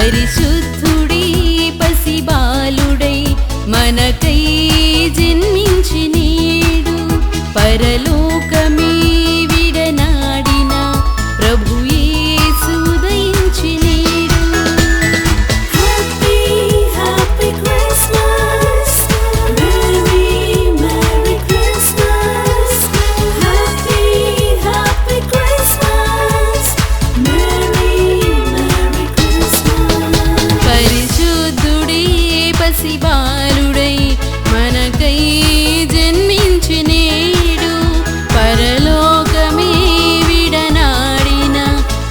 పరిశుద్ధుడీ పసిబాలుడై మనకై జన్మించి నేడు పరలోకమే విడనాడిన ప్రభు యేసు ఉదయించి నేడు. Happy, happy Christmas, Merry, Merry Christmas. Happy, happy Christmas, Merry, Merry Christmas. పరిశుద్ధుడీ పసిబాలుడై మనకై జన్మించి నేడు పరలోకమే విడనాడిన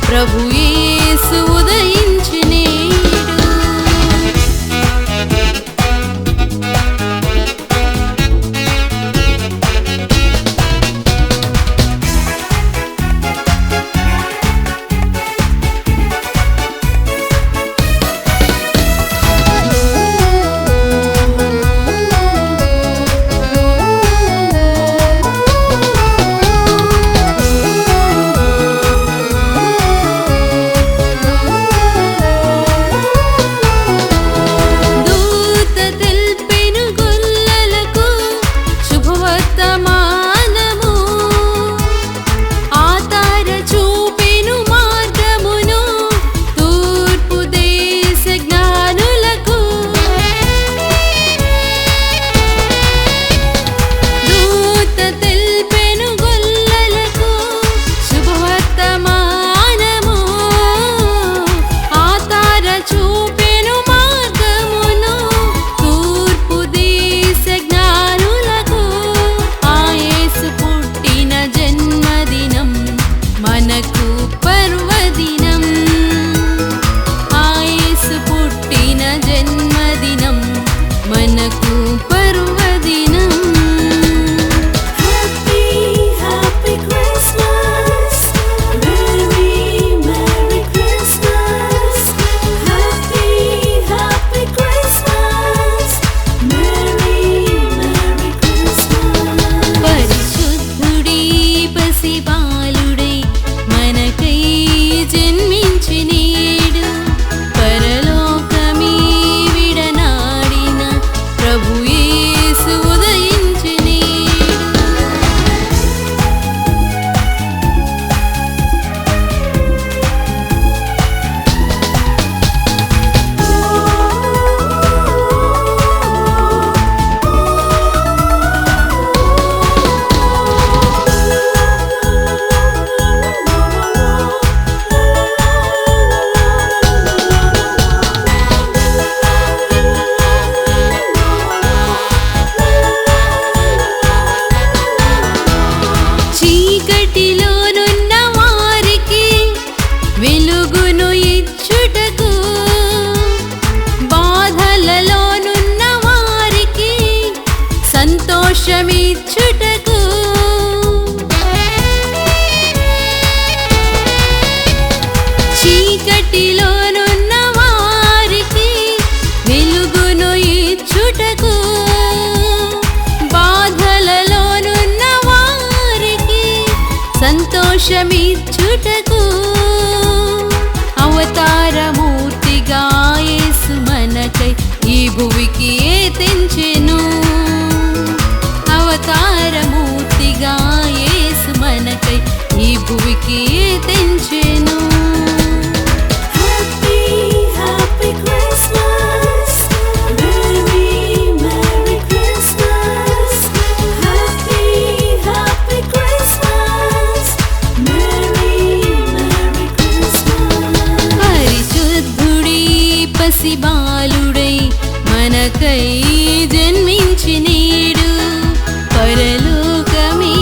ప్రభు యేసు ఉదయించి నేడు. దూత తెల్పెను గొల్లలకు శుభవర్తమానము, ఆ తార చూపెను మార్గమును తూర్పు దేశ జ్ఞానులకు. దూత తెల్పెను గొల్లలకు శుభవర్తమానము, ఆ తార చూపెను మార్గమును తూర్పు దేశ జ్ఞానులకు. ఆ యేసు పుట్టిన జన్మదినం మనకు పర్వదినం, ఆ యేసు పుట్టిన జన్మదినం మనకు పర్వదినం. Happy, happy Christmas, Merry, Merry Christmas. Happy, happy Christmas, Merry, Merry Christmas. పరిశుద్ధుడీ పసిబాలుడై మనకై జన్మించి నేడు పరలోకమే విడనాడిన ప్రభు యేసు ఉదయించి నేడు. చీకటిలోనున్న వారికి వెలుగును ఇచ్చుటకు, బాధలలోనున్న వారికి సంతోషమిచ్చుటకు, చీకటిలోనున్న వారికి వెలుగును ఇచ్చుటకు, బాధలలోనున్న వారికి సంతోషమిచ్చుటకు, అవతారమూర్తిగా యేసు మనకై ఈ భువికి తెంచెను. అవతారమూర్తిగా యేసు మనకై ఈ భువికి తెంచెను. Happy, happy Christmas, Merry, Merry Christmas. Happy, happy Christmas, Merry, Merry Christmas. పరిశుద్ధుడీ పసిబాలుడై మనకై జన్మించి నేడు పరలోకమే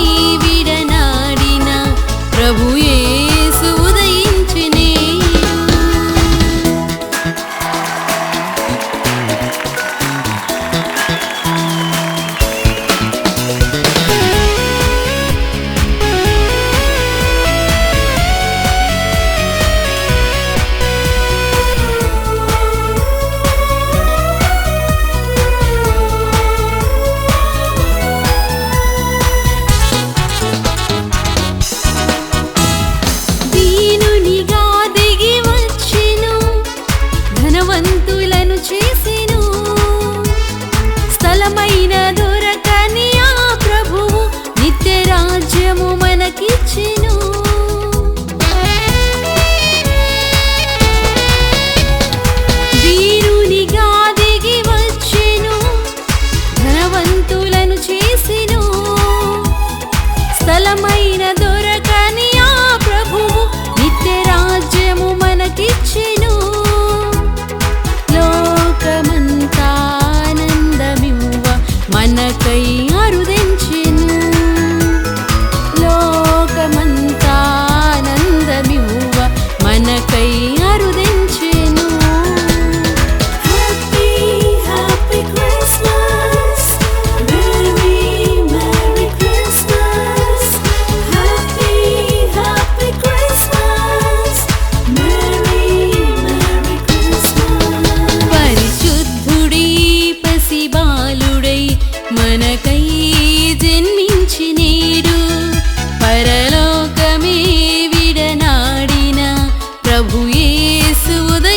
విడనాడిన ప్రభు యేసు ఉదయించి నేడు. ప్రభు యేసు ఉదయించునే